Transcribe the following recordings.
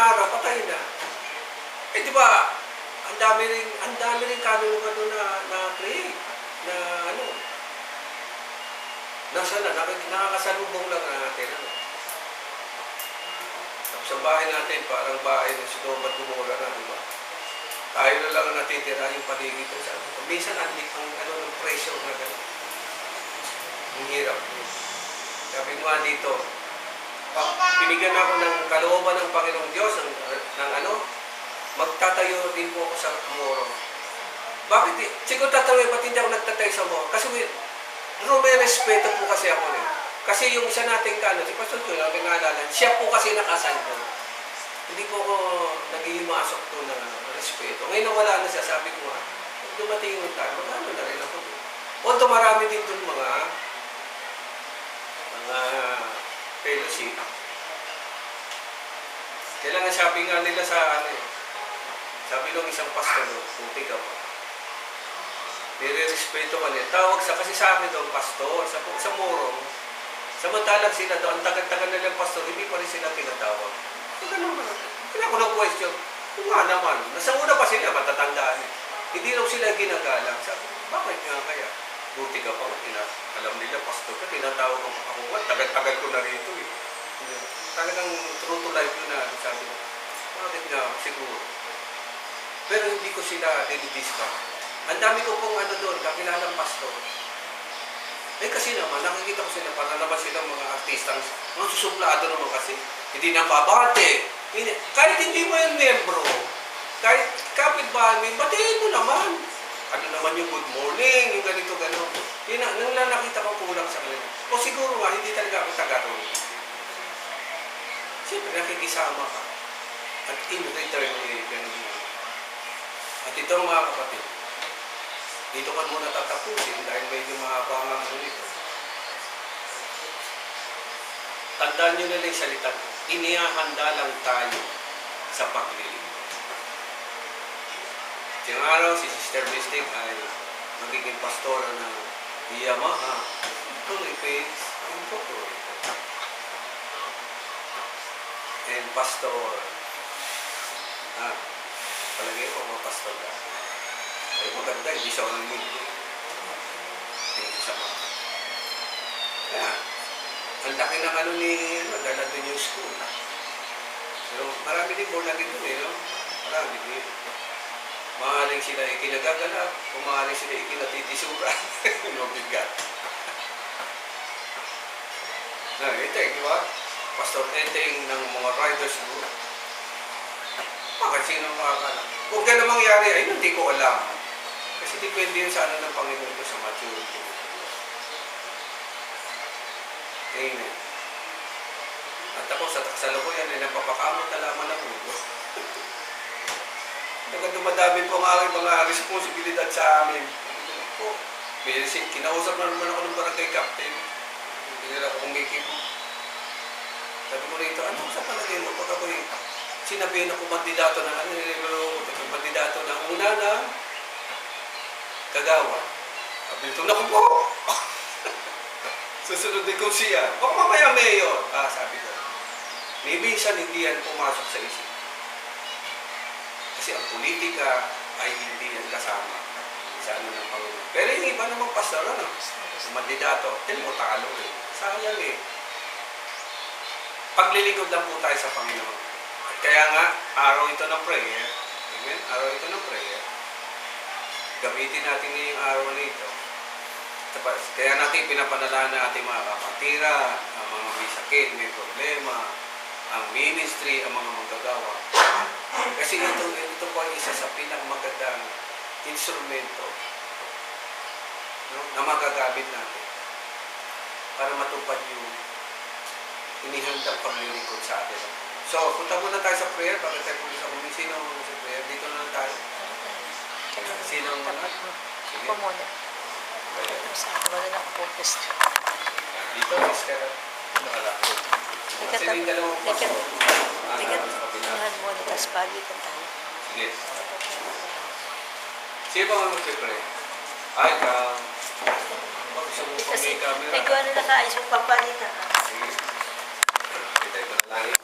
araw, patay na. Eh di ba, ang dami rin kaluluwa doon na create, na ano, nasa na, nakakasalubong lang natin. Ano. Tapos sa bahay natin, parang bahay ng Sodoma at Gomora na, di ba? Tayo na lang ang natitira yung paligid ko. Minsan ang ng pressure na gano'n. Ang hirap. Sabi mo nga dito, binigyan ako ng kalooban ng Panginoong Diyos ng magtatayo din po ako sa Moro. Bakit? Siguro tatayo, ba't hindi ako nagtatayo sa Moro? Kasi may respeto po kasi ako rin. Kasi yung isa nating si Pastor Joel, ang pinangalanan, siya po kasi nakasan ko. Hindi po ako nag-iimasok to ng respeto. Ngayon wala na siya, sabi ko nga, dumating yung time, magano na rin ako. Although marami din doon mga fellowship. Kailangan sabi nga nila sa sabi nung isang pastor doon, puti ka pa. Nire-respeto ka nila. Tawag sa, kasi sa akin doon, pastor, sa Morong, samantalang sila doon, ang tagal-tagal nilang pastor, hindi pa rin sila tinatawag. Ganun naman. Kaya ko question, kung nga naman, nasa una pa sila, matatandaan. Hindi lang sila ginagalang. Sabi, bakit nga kaya? Buti ka pa, alam nila, pastor ka, tinatawag ako ako. Tagal-tagal ko na rito eh. Talagang true to life yun na, sabi ko, bakit nga, siguro. Pero hindi ko sila dinidiscount. Ang dami ko pong doon, kakilalang pastor. Eh kasi naman, nakikita ko sila, para naman silang mga artistang, mga susuplado naman kasi. Hindi nang babate. Kahit hindi mo yung membro, kahit kapitbahay mo, batiin mo naman. Ano naman yung good morning, yung ganito, gano'n. Yun nung lang nakita ko kulang sa kanila. O siguro nga, hindi talaga ako taga-roon. Siyempre, nakikisama ka. At in return, gano'n. At ito mga kapatid, dito ka muna tatapusin dahil medyo mahaba nga nito. Tandaan nyo na lang yung salita. Inihahanda lang tayo sa paglilingkod. Siyang araw, si Sister Mystic ay magiging pastora ng Yamaha Philippines Incorporated. And pastor, palagay ko mga pastor ka. Ay maganda, hindi siya walang mundo. Hindi siya mga. Kaya, ang laki ng dala din yung school. Pero marami din born again doon no? Marami din. Maaaring sila ikinagaganap, o maaaring sila ikinatitisura. Mabigat. Eteng, di ba? Pastor Eteng ng mga riders group. Bakit sino makakala? Kung gano'n mangyari, ay hindi ko alam. Kasi depende yun sa ng Panginoon ko sa maturity. Amen. At ako sa kasalukuyan ay napapakamot na lamang ng mundo. Dumadami po ang aking mga responsibilidad sa amin. Kinausap na naman ako ng barangay captain. Hindi nila ako kumikip. Sabi ko rito, ano sa palagay mo? Pag ako'y sinabihin ako mandidato ng mandidato ng una na Kagawa. Sabi ito, naku po! Susunod din ko siya. Baka mamaya mayor. Sabi ko. Minsan hindi yan pumasok sa isip. Kasi ang politika ay hindi yan kasama sa ng Panginoon. Pero yung iba namang pastor, mandidato, mo talo eh. Sayang eh. Paglilingkod lang po tayo sa Panginoon. At kaya nga, araw ito ng prayer. Amen? Araw ito ng prayer. Gamitin natin ngayong araw na ito. Kaya natin pinapanalangin na ating mga kapatira, ang mga may sakit, may problema, ang ministry, ang mga manggagawa. Kasi ito po ay isa sa pinakmagandang instrumento na magagamit natin para matupad yung inihandang paglilingkod sa atin. So, punta muna tayo sa prayer. Bakit tayo punta sa kung sino sa prayer? Dito na lang tayo. Sino ang mga? Sige. Ako muna. Sa ako wala na focus. Dito, sister. Nakalako. Kasi yung dalawang pasok. Tingnan muna, tapos palitan tayo. Sige. Sino ba nga mag-pray? Ay, gusto mo pang may camera. Ikaw ano nakaayos mo papalitan. Sige. Hindi tayo manalangin.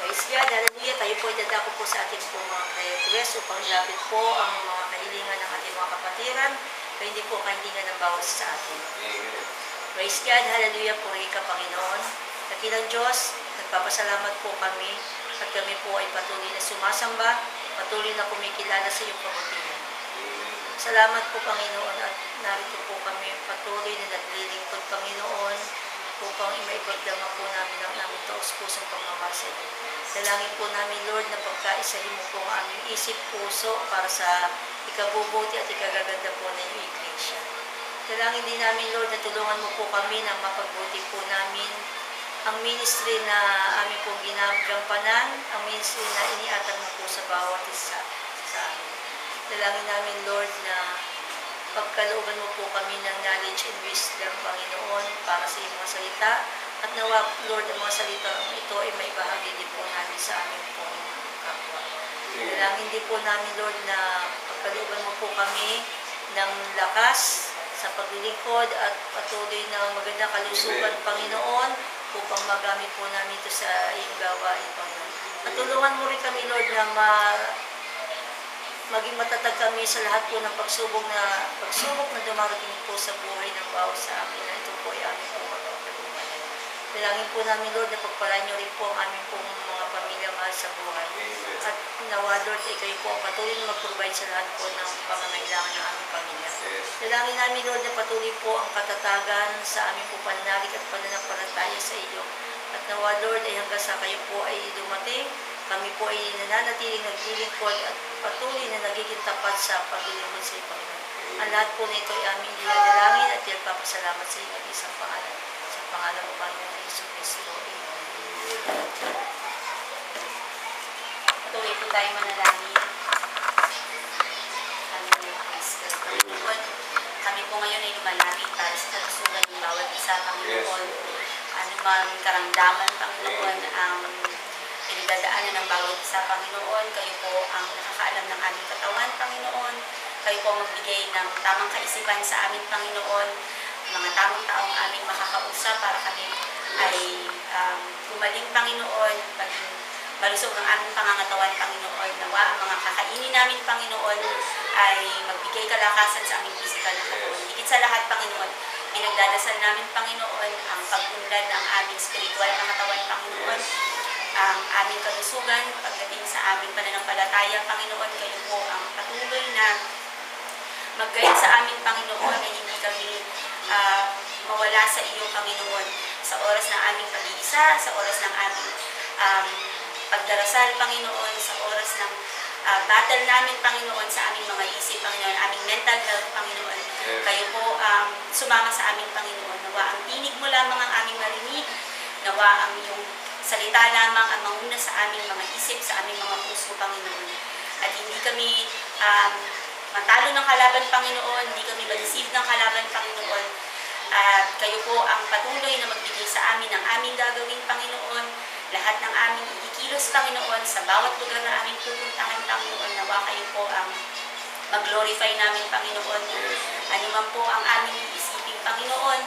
Praise God, hallelujah. Tayo kayo po idadako po sa ating po mga prayer request upang ilapit po ang mga kahilingan ng ating mga kapatiran, kaya hindi po kahilingan ng bawat sa atin. Amen. Praise God, hallelujah, puri ka Panginoon. Dakilang Diyos, nagpapasalamat po kami at kami po ay patuloy na sumasamba, patuloy na kumikilala sa iyong kabutihan. Salamat po Panginoon at narito po kami patuloy na naglilingkod Panginoon upang maipagdama po namin ang aming taos-pusong pagmamahal sa iyo. Dalangin po namin Lord na pagkaisahin mo po ang aming isip, puso para sa ikabubuti at ikagaganda po ng iyong iglesia. Dalangin din namin Lord na tulungan mo po kami na mapagbuti po namin ang ministry na aming pong ginagampanan, ang ministry na iniatag mo po sa bawat isa sa amin. Dalangin namin, Lord, na pagkalooban mo po kami ng knowledge and wisdom, Panginoon, para sa iyong mga salita. At nawa, Lord, ang mga salita ito ay may bahagi din po namin sa aming pong kapwa. Dalangin din po namin, Lord, na pagkalooban mo po kami ng lakas sa paglilingkod at patuloy na magandang kalusugan, Panginoon, upang magamit po namin ito sa iyong gawain, Panginoon. At tulungan mo rin kami, Lord, na maging matatag kami sa lahat po ng pagsubok na dumarating po sa buhay ng bawat sa amin, na ito po ay aming pong magpapagmamalan. Dalangin po namin, Lord, na pagpalaan niyo rin po ang aming pong mga pamilya mahal sa buhay. At nawa, Lord, ay kayo po ang patuloy na mag-provide sa lahat po ng pangangailangan ng aming pamilya. Dalangin namin, Lord, na patuloy po ang katatagan sa aming po pananalig at pananampalataya sa iyo. At nawa, Lord, ay hanggang sa kayo po ay dumating, kami po ay nananatiling naglilingkod at patuloy na nagiging tapat sa paglilingkod sa iyo, Panginoon. Ang lahat po nito ay aming dinadalangin at pinagpapasalamat sa iyo ng isang pangalan. Sa pangalan mo, Panginoon Hesus Kristo. Tuloy po tayo manalangin. Kami po ngayon ay lumalangin para sa kalusugan ng bawat isa, Panginoon. Ano man karamdaman, Panginoon, ang pinagdadaanan ng bawat isa, Panginoon. Kayo po ang nakakaalam ng aming katawan, Panginoon. Kayo po ang magbigay ng tamang kaisipan sa amin, Panginoon. Mga tamang taong aming makakausap para kami ay gumaling, Panginoon. Maging malusog ang aming pangangatawan, Panginoon. Nawa ang mga kakainin namin, Panginoon, ay magbigay kalakasan sa aming pisikal na katawan. Higit sa lahat, Panginoon, pinagdadasal namin, Panginoon, ang pag-unlad ng aming spiritual na katawan, Panginoon. Ang aming kalusugan, pagdating sa aming pananampalataya, Panginoon, kayo po ang patuloy na mag-guide sa aming, Panginoon, na hindi kami mawala sa iyo, Panginoon, sa oras ng aming pag-iisa, sa oras ng aming pagdarasal, Panginoon, sa oras ng battle namin, Panginoon, sa aming mga isip, Panginoon, aming mental health, Panginoon. Kayo po sumama sa aming, Panginoon. Nawa ang tinig mo lamang ang aming marinig, nawa ang iyong salita lamang ang manguna sa aming mga isip, sa aming mga puso, Panginoon. At hindi kami matalo ng kalaban, Panginoon, hindi kami ma-deceive ng kalaban, Panginoon. At kayo po ang patuloy na magbigay sa amin ng aming gagawin, Panginoon. Lahat ng aming ikikilos, Panginoon, sa bawat lugar na aming pupuntahan, Panginoon, nawa kayo po ang mag-glorify namin, Panginoon. Ano man po ang aming iisipin, Panginoon,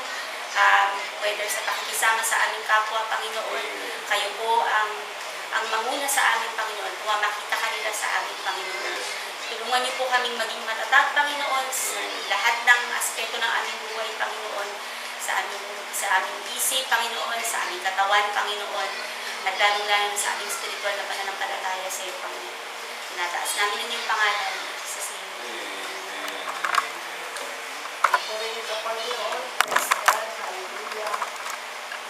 whether sa pakikisama sa aming kapwa, Panginoon, kayo po ang manguna sa amin, Panginoon. Kung makita ka nila sa aming, Panginoon. Tulungan niyo po kaming maging matatag, Panginoon, sa lahat ng aspeto ng aming buhay, Panginoon, sa aming isip, Panginoon, sa aming katawan, Panginoon, at lalo-lalo sa aming spiritual na pananampalataya sa iyo, Panginoon. Tinataas namin ang iyong pangalan sa sinyo. Purihin ka, Panginoon. Praise God. Hallelujah.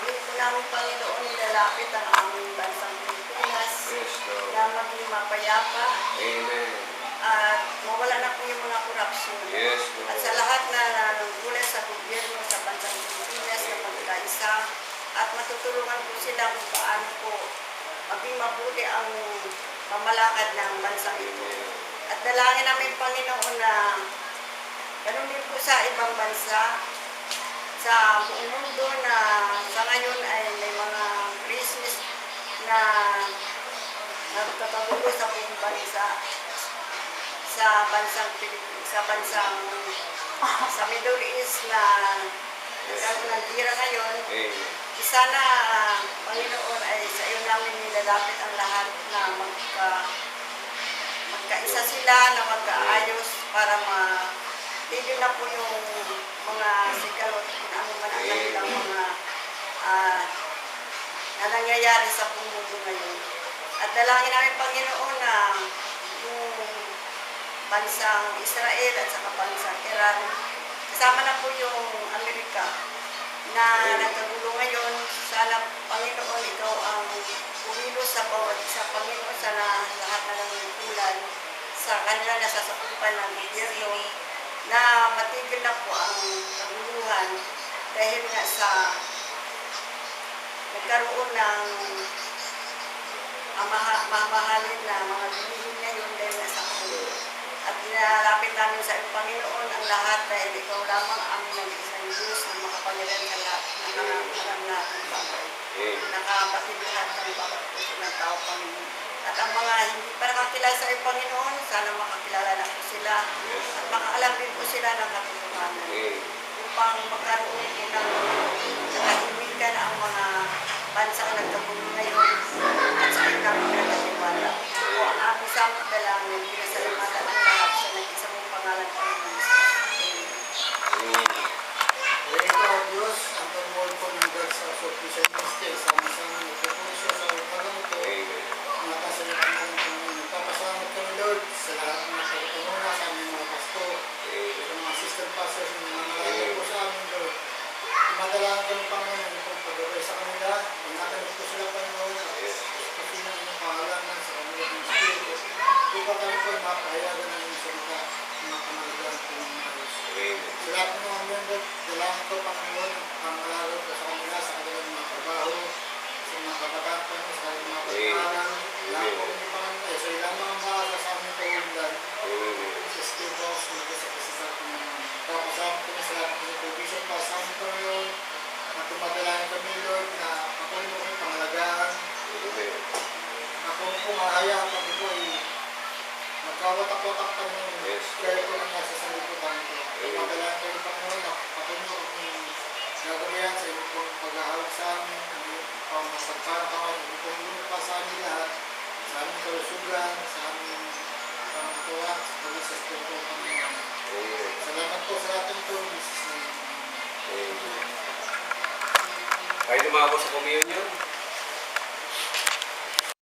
Hindi po namin, Panginoon, nilalapit ang aming bansang Pilipinas na maging mapayapa at mawala na po yung mga korupsyon. At sa lahat na nanungkulan sa gobyerno sa bansang Pilipinas na pagkaisa at matutulungan po sila kung paano po maging mabuti ang mamalakad ng bansa ito. At dalangin namin, Panginoon, na ganun din po sa ibang bansa, sa buong mundo na sa ngayon ay may mga Christmas na nagtatagulo sa buong bansa, sa Middle East na nagkaroon ng tira ngayon. Sana, Panginoon, ay sa iyo na namin nilalapit ang lahat na magkaisa sila, na magkaayos para tigil na po yung mga sigalot kung ano man ang kanilang mga na nangyayari sa buong mundo ngayon. At dalangin namin, Panginoon, na yung bansang Israel at saka bansang Iran, kasama na po yung Amerika na nagkagulo ngayon. Sana, Panginoon, ikaw ang kumilos sa bawat isa. Panginoon, sana lahat na nangyukulan sa kanila na sasakupan ng gobyerno na matigil na po ang kaguluhan dahil nga sa nagkaroon ng mamahalin na mga bilihin ngayon dahil nasa ulo. At nilalapit namin sa iyong Panginoon ang lahat dahil ikaw lamang ang nag-isang Diyos na makapangyarihan sa lahat ng mga alam natin bagay. Nakabatid lahat ng bawat puso ng tao, Panginoon. At ang mga hindi pa nakakilala sa iyong Panginoon, sana makakilala na po sila at makaalam din po sila ng katotohanan. Upang magkaroon po ng katahimikan ang mga bansang nagkagulo ngayon at sa iyong namin nagkatiwala. O ang aming samot dalangin, pinasalamatan ang lahat sa nag-isa mong pangalan, Panginoon. Ikaw, Diyos, ang pagbuhay po ng God sa Sofisya Ministry, sama-sama nagpupuso sa upagang ito, mga kasalitan ng Panginoon. Nagpapasalamat kami, Lord, sa lahat ng pagkakamuna sa aming mga pastor, sa mga assistant pastors, ng mga nalagay po sa amin, Lord. Tumadalahan kami, Panginoon, itong pag-away sa kanila, pagnatanong po sila, Panginoon, at kasi ng inyong pangalanan sa kanilang ng Espiritu. Upang kami po mapahayagan ng inyong salita, mga kamalagan po ng Diyos. Sa lahat ng mga member, dalangin ko, Panginoon, ang malagot ko sa kanila sa kanilang mga trabaho, sa mga kabataan pa sa kanilang mga pagkaran, lahat po ng Panginoon, sa ilang mga maaga sa aming kaundan, sa Espiritu House, magkasakasal sa Panginoon. Kapasama ko sa lahat ng provision pa sa aming Panginoon, at tumadalangin kami, Lord, na ako mo kong pangalagaan, ako mo kong mahayaan, kami po ay magkawatak-watak Panginoon, kaya ko lang nasa sanlibutan ko. Tumadalangin kayo, Panginoon, na ako mo kong gagabayan sa inyo pong paghahawag sa amin, ang iyong pagpapakawan, ang iyong pong pa sa amin lahat, sa aming kalusugan, sa aming pangatuwa, sa pag-isas ko po, Panginoon. Salamat po sa ating po, Jesus name. Kahit umabot sa communion,